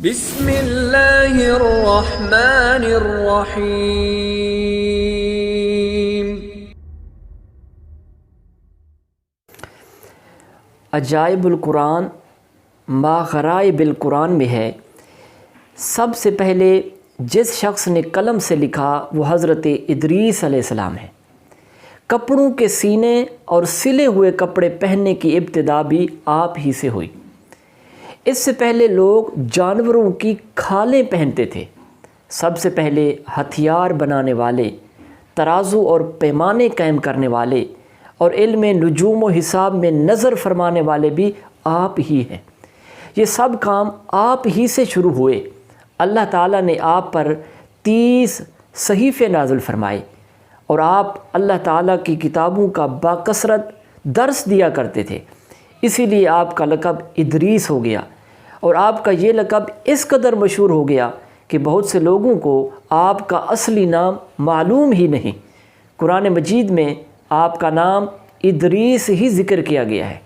بسم اللہ الرحمن الرحیم۔ عجائب القرآن ما غرائب القرآن میں ہے، سب سے پہلے جس شخص نے قلم سے لکھا وہ حضرت ادریس علیہ السلام ہے۔ کپڑوں کے سینے اور سلے ہوئے کپڑے پہننے کی ابتدا بھی آپ ہی سے ہوئی۔ اس سے پہلے لوگ جانوروں کی کھالیں پہنتے تھے۔ سب سے پہلے ہتھیار بنانے والے، ترازو اور پیمانے قائم کرنے والے اور علم نجوم و حساب میں نظر فرمانے والے بھی آپ ہی ہیں۔ یہ سب کام آپ ہی سے شروع ہوئے۔ اللہ تعالیٰ نے آپ پر 30 صحیفے نازل فرمائے اور آپ اللہ تعالیٰ کی کتابوں کا باکثرت درس دیا کرتے تھے، اسی لیے آپ کا لقب ادریس ہو گیا، اور آپ کا یہ لقب اس قدر مشہور ہو گیا کہ بہت سے لوگوں کو آپ کا اصلی نام معلوم ہی نہیں۔ قرآن مجید میں آپ کا نام ادریس ہی ذکر کیا گیا ہے۔